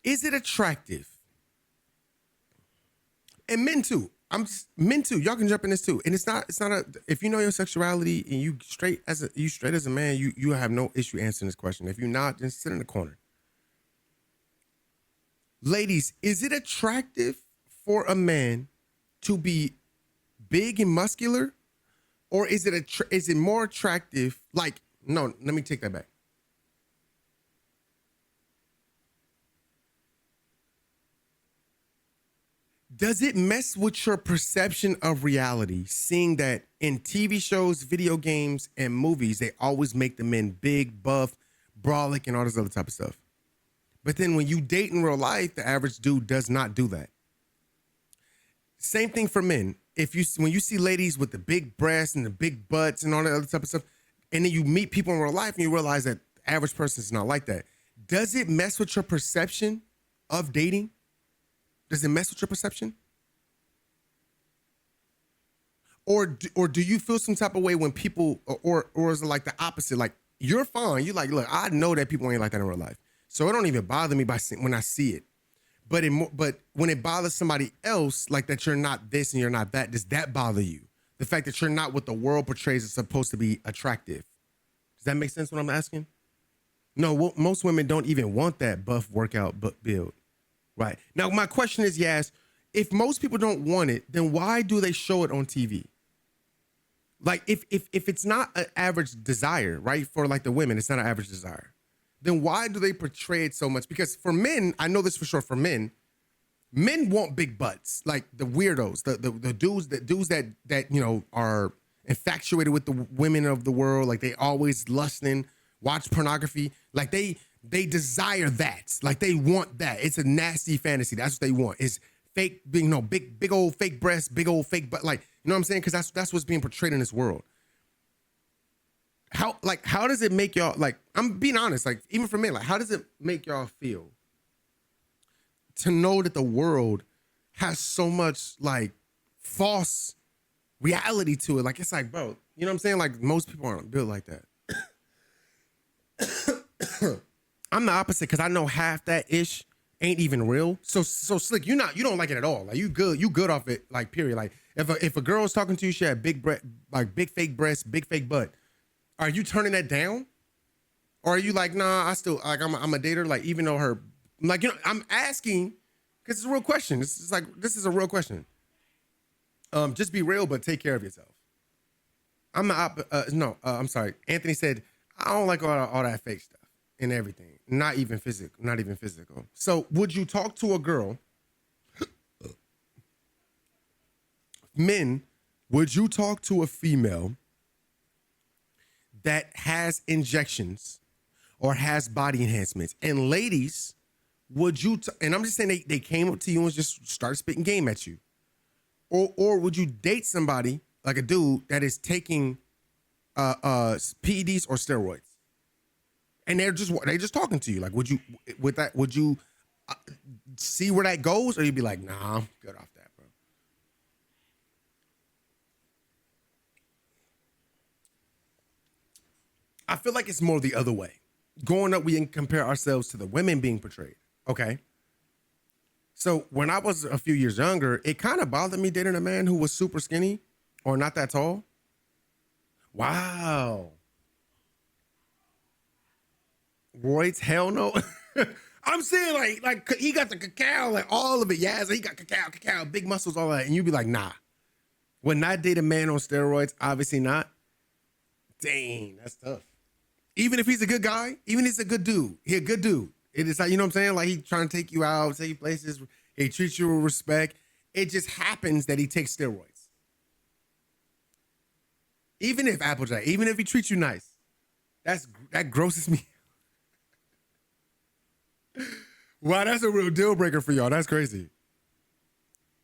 Is it attractive? And men too. Men too. Y'all can jump in this too. And it's not a, if you know your sexuality and you straight as a man, you have no issue answering this question. If you're not, then sit in the corner. Ladies, is it attractive for a man to be big and muscular? Or is it more attractive? Like, no, let me take that back. Does it mess with your perception of reality, seeing that in TV shows, video games, and movies, they always make the men big, buff, brolic, and all this other type of stuff? But then when you date in real life, the average dude does not do that. Same thing for men. When you see ladies with the big breasts and the big butts and all that other type of stuff, and then you meet people in real life and you realize that the average person is not like that. Does it mess with your perception of dating? Does it mess with your perception? Or do you feel some type of way when people, or is it like the opposite? Like, you're fine. You're like, look, I know that people ain't like that in real life. So it don't even bother me when I see it. But when it bothers somebody else, like that you're not this and you're not that, does that bother you? The fact that you're not what the world portrays is supposed to be attractive. Does that make sense what I'm asking? No, most women don't even want that buff workout build. Right. Now, my question is, yes, if most people don't want it, then why do they show it on TV? Like, if it's not an average desire, right, for like the women, it's not an average desire, then why do they portray it so much? Because for men, I know this for sure, for men want big butts, like the weirdos, the dudes that you know are infatuated with the women of the world, like they always lusting, watch pornography, like they desire that, like they want that. It's a nasty fantasy. That's what they want. Is fake, you know, big old fake breasts, big old fake butt, like, you know what I'm saying? Because that's what's being portrayed in this world. How does it make y'all, like, I'm being honest, like, even for me, like, how does it make y'all feel to know that the world has so much, like, false reality to it? Like, it's like, bro, you know what I'm saying? Like, most people aren't built like that. I'm the opposite, because I know half that ish ain't even real. So Slick, you don't like it at all. Like, you good off it, like, period. Like, if a girl is talking to you, she had big fake breasts, big fake butt, are you turning that down? Or are you like, nah, I still, like, I'm a dater, like, even though her, like, you know, I'm asking, because it's a real question. This is a real question. Just be real, but take care of yourself. I'm sorry. Anthony said, I don't like all that fake stuff and everything. Not even physical. So would you talk to a girl, men, would you talk to a female that has injections or has body enhancements? And ladies, would you, and I'm just saying they came up to you and just started spitting game at you. Or would you date somebody, like a dude, that is taking PEDs or steroids? And they're just talking to you. Like, would you see where that goes? Or you'd be like, nah, I'm good off that, bro. I feel like it's more the other way. Growing up, we can compare ourselves to the women being portrayed. Okay. So when I was a few years younger, it kind of bothered me dating a man who was super skinny or not that tall. Wow. Roids, hell no. I'm saying like he got the cacao, like all of it. Yeah, so he got cacao, big muscles, all that. And you'd be like, nah. Would not date a man on steroids? Obviously not. Dang, that's tough. Even if he's a good guy, even if he's a good dude, he a good dude. It is like, you know what I'm saying? Like, he trying to take you out, take you places, he treats you with respect. It just happens that he takes steroids. Even if Applejack, even if he treats you nice, that grosses me. Wow, that's a real deal breaker for y'all. That's crazy.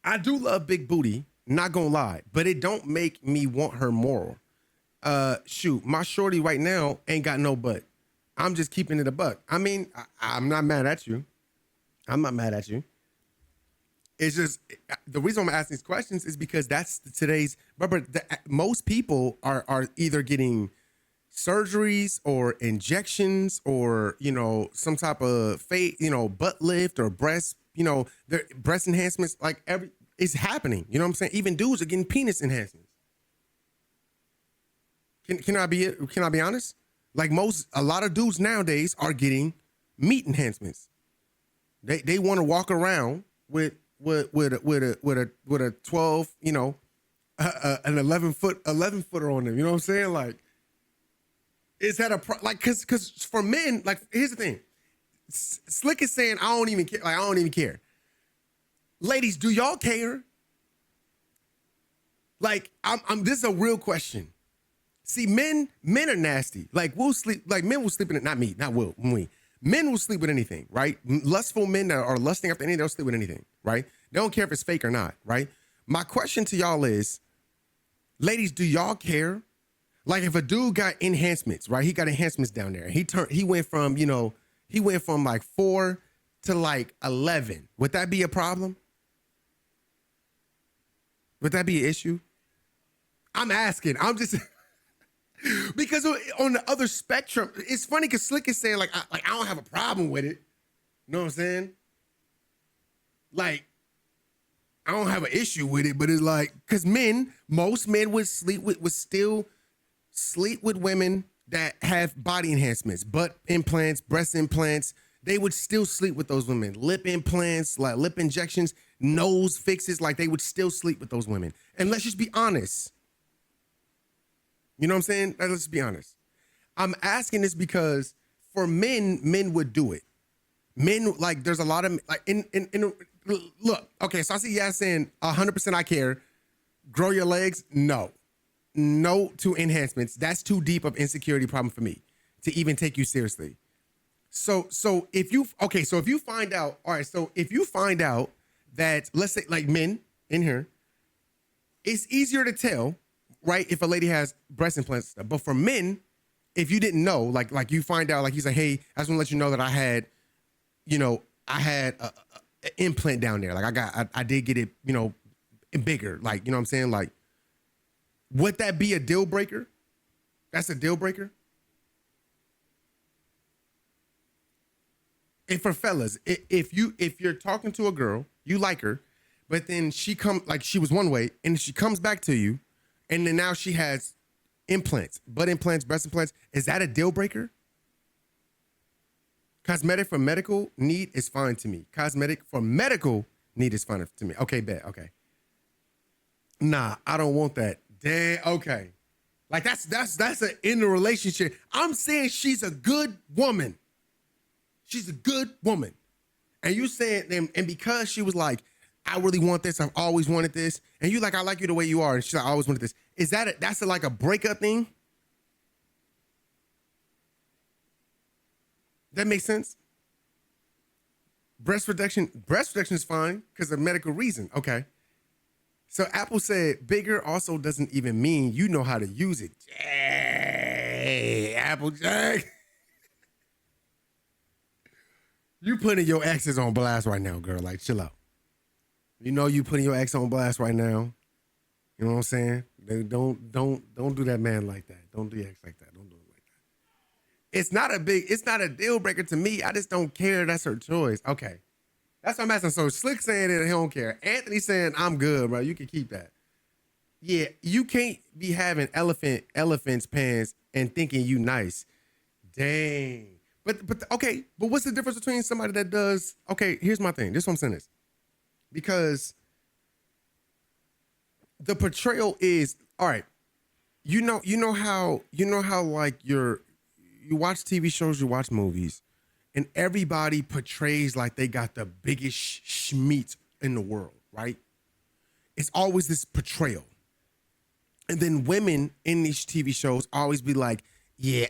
I do love big booty, not gonna lie, but it don't make me want her more. Shoot, my shorty right now ain't got no butt. I'm just keeping it a buck. I mean, I'm not mad at you. I'm not mad at you. It's just, the reason I'm asking these questions is because that's today's, remember, most people are either getting surgeries or injections or some type of butt lift or breast their breast enhancements, like every it's happening. You know what I'm saying? Even dudes are getting penis enhancements. Can I be honest? Like a lot of dudes nowadays are getting meat enhancements. They want to walk around with a 12, an 11 footer on them. You know what I'm saying? Like, is that because for men, like, here's the thing. Slick is saying, I don't even care. Like, I don't even care. Ladies, do y'all care? Like, this is a real question. See, men are nasty. Like, we'll sleep, like, men will sleep in it. Not me, not Will, we. Men will sleep with anything, right? Lustful men that are lusting after anything, they'll sleep with anything, right? They don't care if it's fake or not, right? My question to y'all is, ladies, do y'all care? Like, if a dude got enhancements, right? He got enhancements down there. He went from like 4 to like 11. Would that be a problem? Would that be an issue? I'm asking. I'm just because on the other spectrum, it's funny because Slick is saying like I don't have a problem with it. You know what I'm saying? Like, I don't have an issue with it, but it's like, because most men would still sleep with women that have body enhancements, butt implants, breast implants. They would still sleep with those women. Lip implants, like lip injections, nose fixes, like they would still sleep with those women. And let's just be honest. You know what I'm saying? Like, let's be honest. I'm asking this because for men would do it. Men, like, there's a lot of, like, look, okay, so I see y'all saying 100% I care. Grow your legs? No to enhancements. That's too deep of insecurity problem for me to even take you seriously. So if you find out, all right, so if you find out that, let's say, like, men in here, it's easier to tell, right, if a lady has breast implants. But for men, if you didn't know, like you find out, like, he's like, hey, I just want to let you know that I had an implant down there. Like, I did get it, bigger. Like, you know what I'm saying? Like, would that be a deal breaker? That's a deal breaker. And for fellas, if you're talking to a girl, you like her, but then she was one way, and she comes back to you, and then now she has implants, butt implants, breast implants, is that a deal breaker? Cosmetic for medical need is fine to me. Cosmetic for medical need is fine to me. Okay, bet. Okay. Nah, I don't want that. Damn. Okay. Like, that's in the relationship. I'm saying she's a good woman. She's a good woman. And you saying, and because she was like, I really want this, I've always wanted this, and you like, I like you the way you are, and she's like, I always wanted this. Is that's like a breakup thing? That makes sense? Breast reduction is fine because of medical reason. Okay. So Apple said bigger also doesn't even mean you know how to use it. Hey, Applejack. You putting your exes on blast right now, girl. Like, chill out. You know you putting your ex on blast right now. You know what I'm saying? Don't do that man like that. Don't do your ex like that. Don't do it like that. It's not a deal breaker to me. I just don't care. That's her choice. Okay. That's what I'm asking. So Slick saying that he don't care. Anthony saying I'm good, bro. You can keep that. Yeah, you can't be having elephant's pants and thinking you nice. Dang. But okay, but what's the difference between somebody that does, okay, here's my thing. This is what I'm saying is, because the portrayal is, all right, you know how like you watch TV shows, you watch movies, and everybody portrays like they got the biggest schmeat in the world, right? It's always this portrayal. And then women in these TV shows always be like, yeah,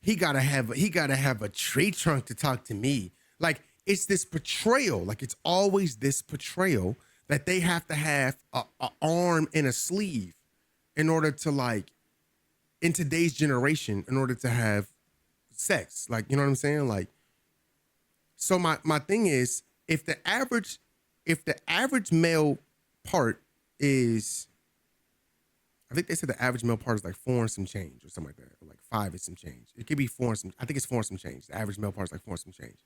he gotta have a tree trunk to talk to me. Like, it's this portrayal. Like, it's always this portrayal that they have to have a arm and a sleeve in order to, like, in today's generation, in order to have sex. Like, you know what I'm saying? Like, so my thing is, if the average male part is I think they said the average male part is like 4 and some change or something like that. Or like 5 and some change. It could be 4 and some. I think it's 4 and some change. The average male part is like 4 and some change.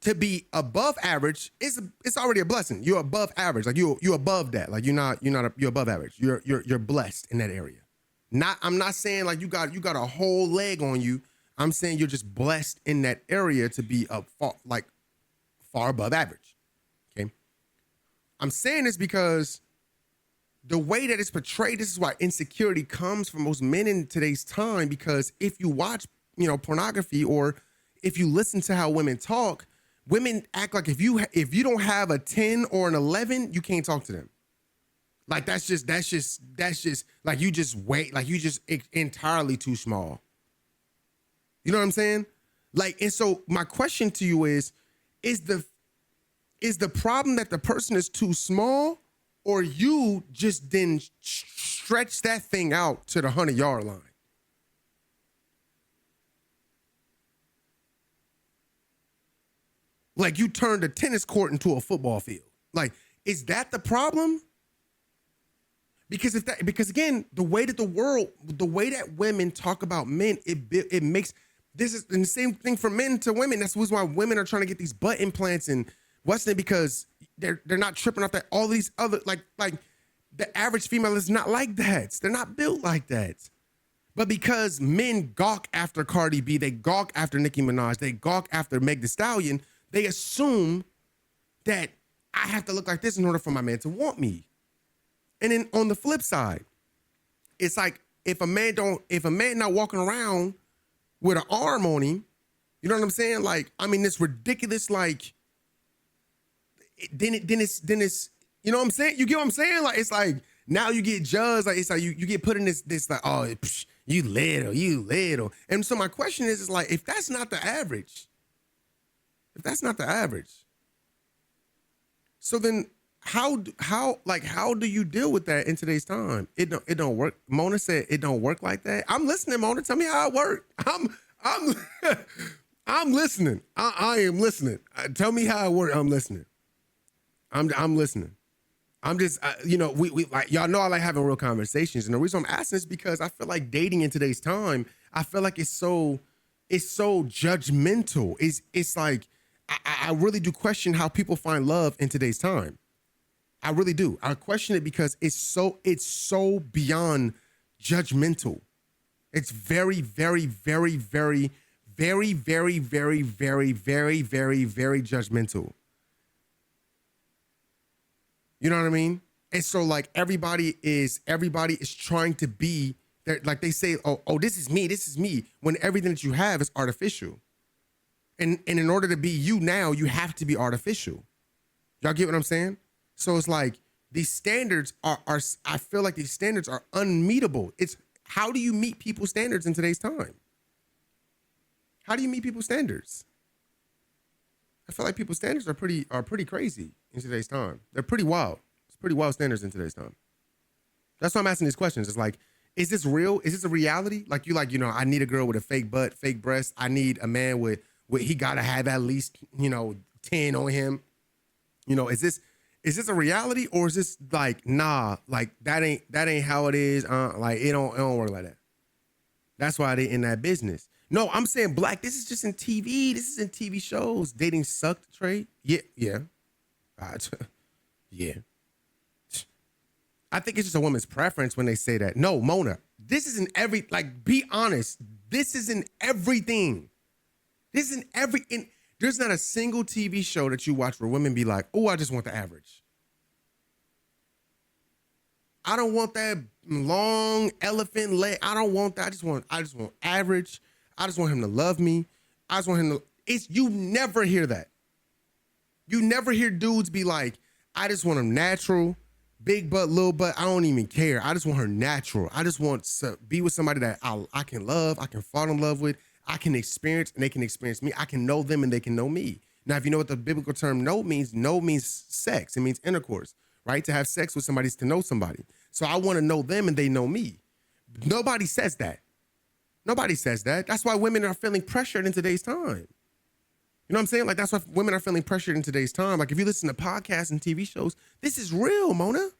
To be above average is it's already a blessing. You're above average. Like you're above that. Like you're above average. You're blessed in that area. I'm not saying like you got a whole leg on you. I'm saying you're just blessed in that area to be far above average. Okay. I'm saying this because the way that it's portrayed, this is why insecurity comes from most men in today's time. Because if you watch, pornography, or if you listen to how women talk, women act like if you don't have a 10 or an 11, you can't talk to them. Like that's just like you just wait, like you just entirely too small. You know what I'm saying? Like, and so my question to you is the problem that the person is too small, or you just didn't stretch that thing out to the 100-yard line? Like you turned a tennis court into a football field. Like, is that the problem? Because because again, the way that women talk about men, it makes this is the same thing for men to women. That's why women are trying to get these butt implants and what's it, because they're not tripping off that all these other like the average female is not like that. They're not built like that. But because men gawk after Cardi B, they gawk after Nicki Minaj, they gawk after Meg Thee Stallion, they assume that I have to look like this in order for my man to want me. And then on the flip side, it's like if a man not walking around with an arm on him, you know what I'm saying? Like, I mean, it's ridiculous. Like, then it's you know what I'm saying? You get what I'm saying? Like, it's like now you get judged. Like, it's like you get put in this like, oh, psh, you little. And so my question is like, if that's not the average, so then how do you deal with that in today's time? It don't work. Mona said it don't work like that. I'm listening, Mona. Tell me how it worked. I'm listening. I am listening. Tell me how it worked. I'm listening. I'm listening. I'm just we like, y'all know I like having real conversations, and the reason I'm asking is because I feel like dating in today's time, I feel like it's so judgmental. It's like I really do question how people find love in today's time. I really do. I question it because it's so beyond judgmental. It's very, very, very, very, very, very, very, very, very, very, very judgmental. You know what I mean? And so like everybody is trying to be there. Like they say, oh, this is me, when everything that you have is artificial. And in order to be you now, you have to be artificial. Y'all get what I'm saying? So it's like these standards are I feel like these standards are unmeetable. It's how do you meet people's standards in today's time? How do you meet people's standards? I feel like people's standards are pretty crazy in today's time. They're pretty wild. It's pretty wild standards in today's time. That's why I'm asking these questions. It's like, is this real? Is this a reality? Like I need a girl with a fake butt, fake breast. I need a man with he gotta have at least 10 on him. Is this a reality, or is this like, nah, like that ain't how it is. Like it don't work like that. That's why they in that business. No, I'm saying black. This is just in TV. This is in TV shows. Dating sucked, Trey. Yeah. Yeah. I think it's just a woman's preference when they say that. No, Mona, this is in be honest. This is in everything. This is in there's not a single TV show that you watch where women be like, oh, I just want the average. I don't want that long elephant leg. I don't want that. I just want average. I just want him to love me. I just want him to, you never hear that. You never hear dudes be like, I just want him natural, big butt, little butt. I don't even care. I just want her natural. I just want to be with somebody that I can love, I can fall in love with, I can experience, and they can experience me. I can know them and they can know me. Now, if you know what the biblical term know means sex. It means intercourse, right? To have sex with somebody is to know somebody. So I want to know them and they know me. Nobody says that. Nobody says that. That's why women are feeling pressured in today's time. You know what I'm saying? Like, that's why women are feeling pressured in today's time. Like, if you listen to podcasts and TV shows, this is real, Mona.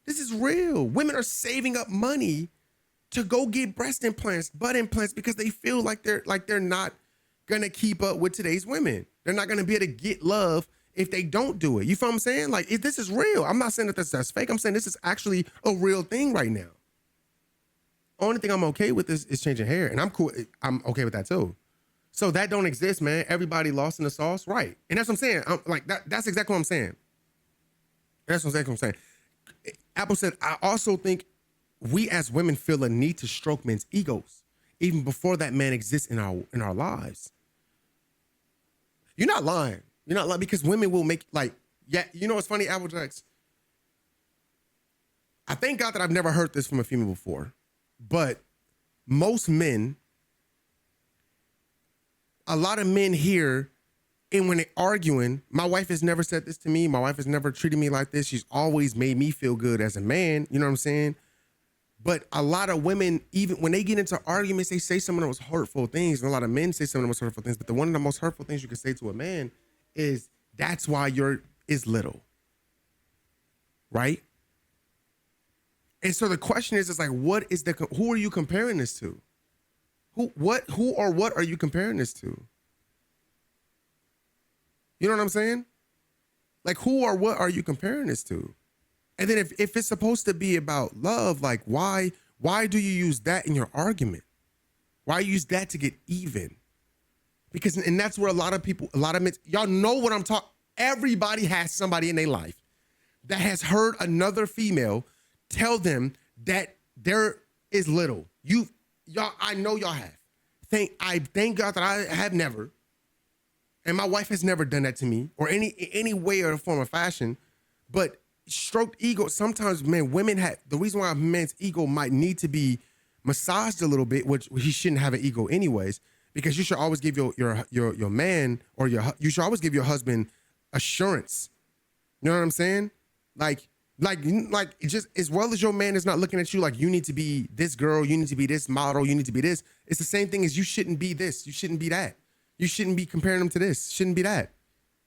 This is real. Women are saving up money to go get breast implants, butt implants, because they feel like they're not gonna keep up with today's women. They're not gonna be able to get love if they don't do it. You feel what I'm saying? Like, this is real. I'm not saying that that's fake. I'm saying this is actually a real thing right now. Only thing I'm okay with is changing hair, and I'm cool. I'm okay with that too. So that don't exist, man. Everybody lost in the sauce, right? And that's what I'm saying. I'm like that. That's exactly what I'm saying. That's exactly what I'm saying. Apple said, I also think we as women feel a need to stroke men's egos even before that man exists in our lives. You're not lying. You're not lying, because women will make, like, yeah, you know what's funny, Applejax? I thank God that I've never heard this from a female before, but most men, a lot of men here, and when they're arguing, my wife has never said this to me. My wife has never treated me like this. She's always made me feel good as a man. You know what I'm saying? But a lot of women, even when they get into arguments, they say some of the most hurtful things. And a lot of men say some of the most hurtful things. But one of the most hurtful things you can say to a man is, that's why is little. Right? And so the question is like, who are you comparing this to? Who or what are you comparing this to? You know what I'm saying? Like, who or what are you comparing this to? And then if it's supposed to be about love, like, why do you use that in your argument? Why use that to get even? Because, and that's where a lot of men, y'all know what I'm talking. Everybody has somebody in their life that has heard another female tell them that there is little. Y'all, I know y'all have. Thank God that I have never. And my wife has never done that to me, or any way or form of fashion. But stroked ego, sometimes, man, women have, the reason why a man's ego might need to be massaged a little bit, which he shouldn't have an ego anyways, because you should always give your man, or you should always give your husband assurance. You know what I'm saying? Like just as well as your man is not looking at you like you need to be this girl, you need to be this model, you need to be this. It's the same thing as you shouldn't be this, you shouldn't be that. You shouldn't be comparing him to this. Shouldn't be that.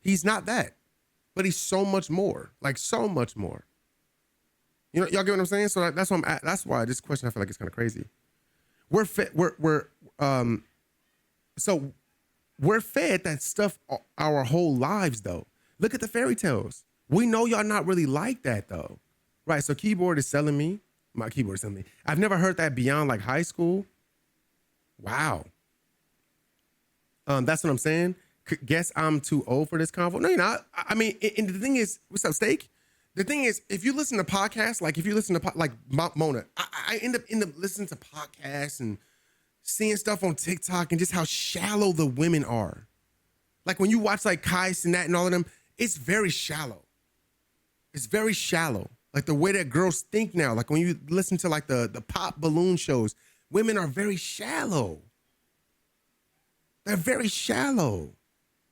He's not that, but he's so much more. Like, so much more. You know, y'all get what I'm saying? So that's why that's why this question, I feel like it's kind of crazy. We're fed that stuff our whole lives, though. Look at the fairy tales. We know y'all not really like that, though. Right? So keyboard is selling me. My keyboard is selling me. I've never heard that beyond like high school. Wow. That's what I'm saying. Guess I'm too old for this convo. No, you're not. I mean, and the thing is, what's up, Steak? The thing is, if you listen to podcasts, like if you listen to like Mona, I end up listening to podcasts and seeing stuff on TikTok and just how shallow the women are. Like when you watch like Kai Cenat and all of them, it's very shallow. It's very shallow. Like the way that girls think now. Like when you listen to like the pop balloon shows, women are very shallow. They're very shallow.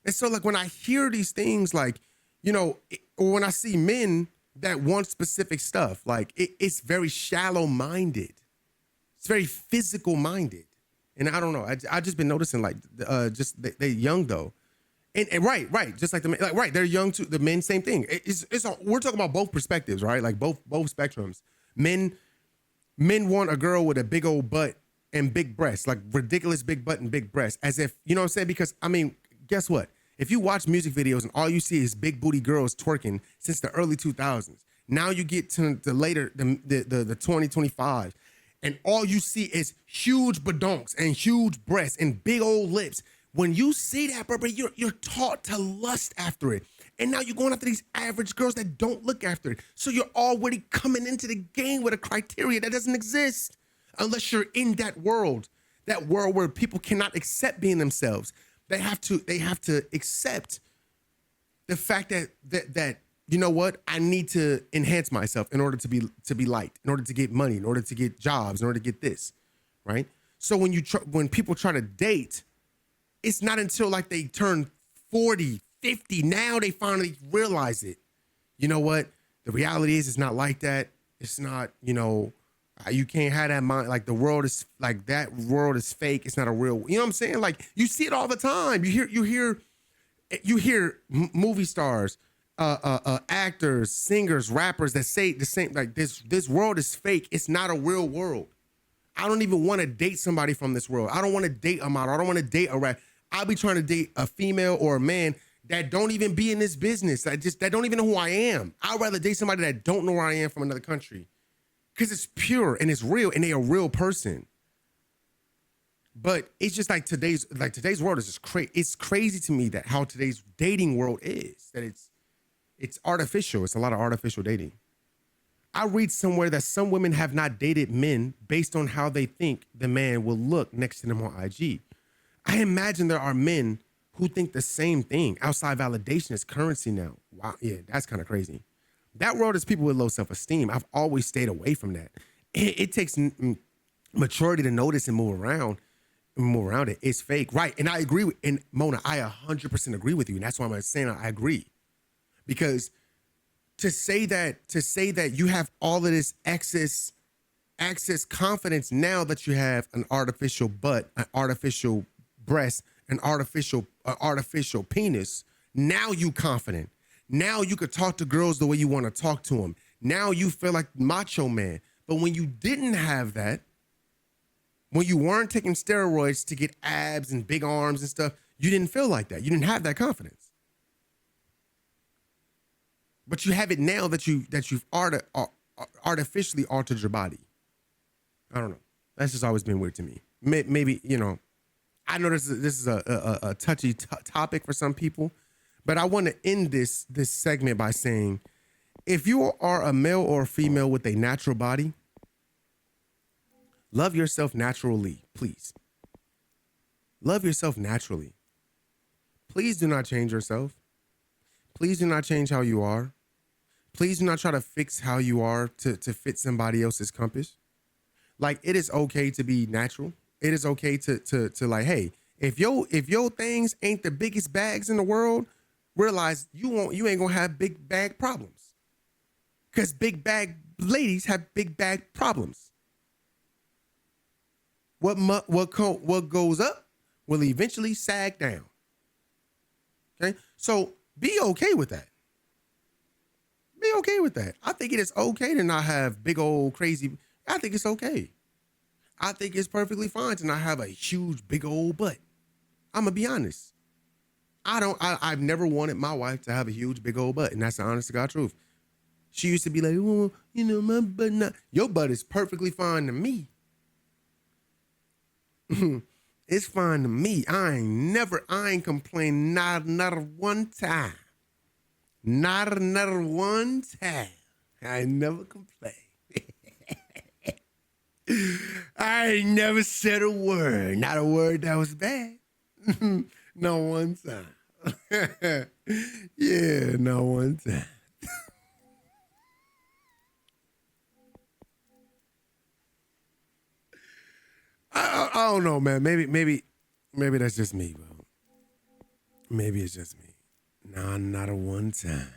And so like when I hear these things, like, you know, or when I see men that want specific stuff, like it's very shallow minded. It's very physical minded. And I don't know. I just been noticing like just they're young though. And right. Just like the men, like, right. They're young too. The men, same thing. We're talking about both perspectives, right? Like both spectrums. Men want a girl with a big old butt and big breasts, like ridiculous big butt and big breasts, as if, you know what I'm saying? Because, I mean, guess what? If you watch music videos and all you see is big booty girls twerking since the early 2000s, now you get to the later, the 2025, and all you see is huge badonks and huge breasts and big old lips. When you see that, bro, you're taught to lust after it. And now you're going after these average girls that don't look after it. So you're already coming into the game with a criteria that doesn't exist. Unless you're in that world where people cannot accept being themselves. They have to accept the fact that you know what, I need to enhance myself in order to be liked, in order to get money, in order to get jobs, in order to get this, right? So when people try to date, it's not until like they turn 40, 50, now they finally realize it. You know what? The reality is it's not like that. It's not, you know, you can't have that mind. Like the world is like, that world is fake. It's not a real, you know what I'm saying? Like you see it all the time. You hear movie stars actors, singers, rappers that say the same. Like this world is fake. It's not a real world. I don't even want to date somebody from this world. I don't want to date a model. I don't want to date a rap. I'll be trying to date a female or a man that don't even be in this business. That don't even know who I am. I'd rather date somebody that don't know where I am from another country. Because it's pure and it's real and they're a real person. But it's just like today's world is just crazy. It's crazy to me that how today's dating world is. That it's artificial. It's a lot of artificial dating. I read somewhere that some women have not dated men based on how they think the man will look next to them on IG. I imagine there are men who think the same thing. Outside validation is currency now. Wow, yeah, that's kind of crazy. That world is people with low self-esteem. I've always stayed away from that. It takes maturity to notice and move around it. It's fake, right? And I agree with, and Mona, I 100% agree with you, and that's why I'm saying I agree, because to say that you have all of this excess confidence now that you have an artificial butt, an artificial breast, an artificial penis. Now you confident. Now you could talk to girls the way you want to talk to them. Now you feel like macho man. But when you didn't have that, when you weren't taking steroids to get abs and big arms and stuff, you didn't feel like that. You didn't have that confidence. But you have it now that you've artificially altered your body. I don't know. That's just always been weird to me. Maybe, I know this is a touchy topic for some people, but I want to end this segment by saying, if you are a male or a female with a natural body, love yourself naturally, please. Love yourself naturally. Please do not change yourself. Please do not change how you are. Please do not try to fix how you are to fit somebody else's compass. Like, it is okay to be natural. It is okay to like, hey, if your things ain't the biggest bags in the world, realize you ain't gonna have big bag problems. Because big bag ladies have big bag problems. What goes up will eventually sag down. Okay, so be okay with that. Be okay with that. I think it is okay to not have big old crazy. I think it's okay. I think it's perfectly fine to not have a huge big old butt. I'm gonna be honest. I've never wanted my wife to have a huge big old butt, and that's the honest to God truth. She used to be like, well, my butt not. Your butt is perfectly fine to me. It's fine to me. I ain't complained not one time. Not another one time. I ain't never complained. I ain't never said a word. Not a word that was bad. Not one time. Yeah, not one time. I don't know, man. Maybe that's just me, bro. Maybe it's just me. Nah, not a one time.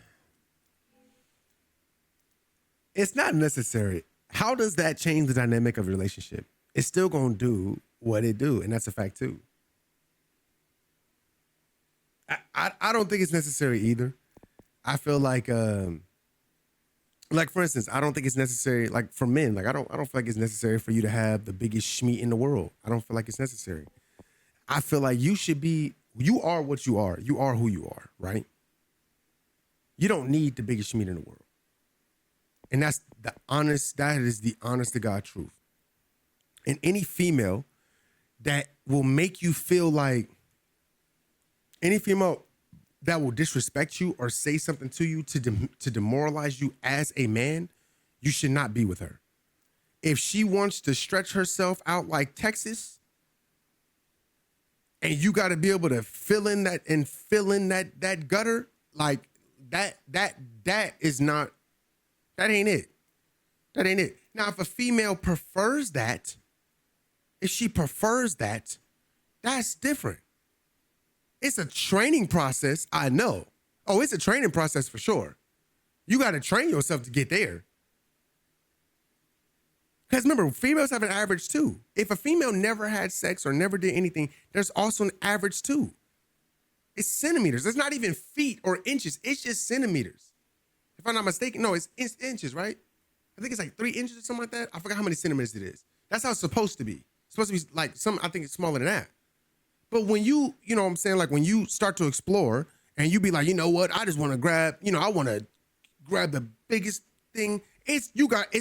It's not necessary. How does that change the dynamic of your relationship? It's still gonna do what it do, and that's a fact too. I don't think it's necessary either. I feel like for instance, I don't think it's necessary. Like for men, like I don't feel like it's necessary for you to have the biggest schmeat in the world. I don't feel like it's necessary. I feel like you should be. You are what you are. You are who you are, right? You don't need the biggest schmeat in the world. And that is the honest to God truth. And any female that will make you feel like, any female that will disrespect you or say something to you to demoralize you as a man, you should not be with her. If she wants to stretch herself out like Texas, and you got to be able to fill in that gutter, like that is not, that ain't it. That ain't it. Now, if a female prefers that, if she prefers that, that's different. It's a training process, I know. Oh, it's a training process for sure. You got to train yourself to get there. Because remember, females have an average too. If a female never had sex or never did anything, there's also an average too. It's centimeters. It's not even feet or inches. It's just centimeters. If I'm not mistaken, no, it's inches, right? I think it's like 3 inches or something like that. I forgot how many centimeters it is. That's how it's supposed to be. It's supposed to be like I think it's smaller than that. But when you know what I'm saying, like when you start to explore and you be like, you know what, I just want to grab, I want to grab the biggest thing. It's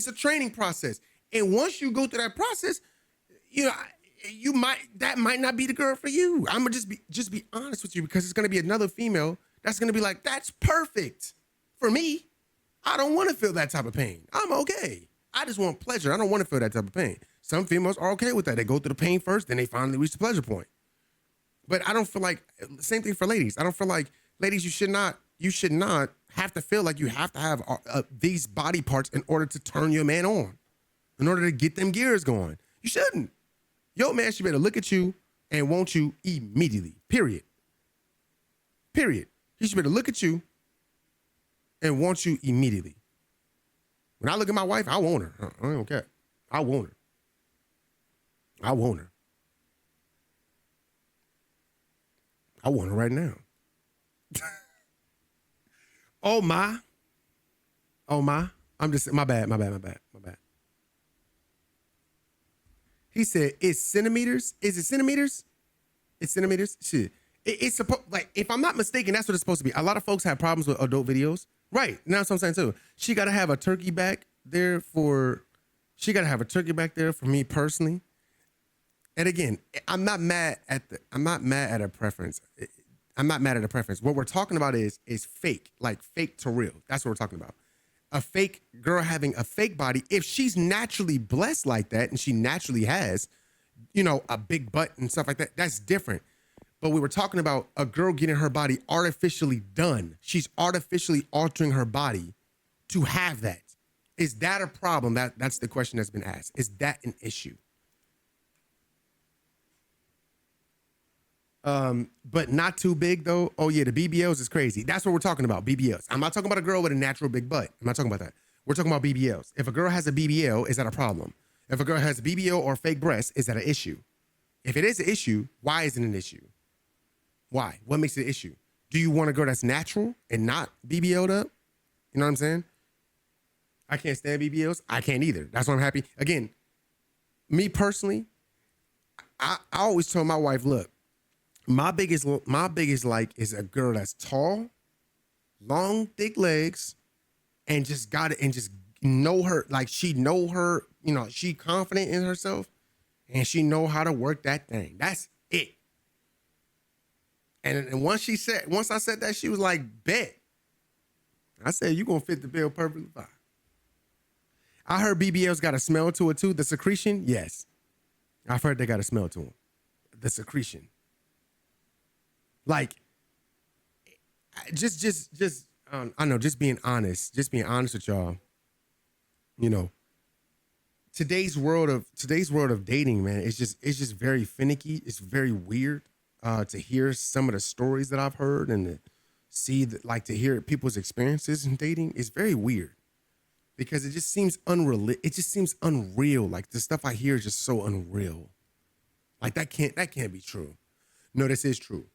a training process. And once you go through that process, that might not be the girl for you. I'm gonna just be honest with you, because it's gonna be another female that's gonna be like, that's perfect for me. I don't want to feel that type of pain. I'm okay. I just want pleasure. I don't want to feel that type of pain. Some females are okay with that. They go through the pain first, then they finally reach the pleasure point. But I don't feel like, same thing for ladies. I don't feel like, ladies, you should not have to feel like you have to have these body parts in order to turn your man on, in order to get them gears going. You shouldn't. Your man should be able to look at you and want you immediately, period. Period. He should be able to look at you and want you immediately. When I look at my wife, I want her. I don't care. I want her. I want her. I want her right now. Oh my. I'm just, my bad. He said, it's centimeters. Is it centimeters? It's centimeters? Shit. It's supposed, like, if I'm not mistaken, that's what it's supposed to be. A lot of folks have problems with adult videos. Right. Now that's what I'm saying too. She got to have a turkey back there for me personally. And again, I'm not mad at a preference. I'm not mad at a preference. What we're talking about is fake, like fake to real. That's what we're talking about. A fake girl having a fake body. If she's naturally blessed like that, and she naturally has, a big butt and stuff like that, that's different. But we were talking about a girl getting her body artificially done. She's artificially altering her body to have that. Is that a problem? That's the question that's been asked. Is that an issue? But not too big though. Oh yeah, the BBLs is crazy. That's what we're talking about, BBLs. I'm not talking about a girl with a natural big butt. I'm not talking about that. We're talking about BBLs. If a girl has a BBL, is that a problem? If a girl has a BBL or fake breast, is that an issue? If it is an issue, why is it an issue? Why? What makes it an issue? Do you want a girl that's natural and not BBL'd up? You know what I'm saying? I can't stand BBLs. I can't either. That's why I'm happy. Again, me personally, I always tell my wife, look, my biggest like is a girl that's tall, long, thick legs, and just got it, and just know her, like she know her, she confident in herself, and she know how to work that thing. That's it. And once I said that, she was like, bet. I said, you gonna fit the bill perfectly fine. I heard BBLs got a smell to it too. The secretion, yes. I've heard they got a smell to them. The secretion. Like, just I know, just being honest with y'all. Today's world of dating, man, it's just very finicky. It's very weird to hear some of the stories that I've heard, and to see to hear people's experiences in dating. Is very weird, because it just seems unreal. Like, the stuff I hear is just so unreal. Like, that can't be true. No, this is true.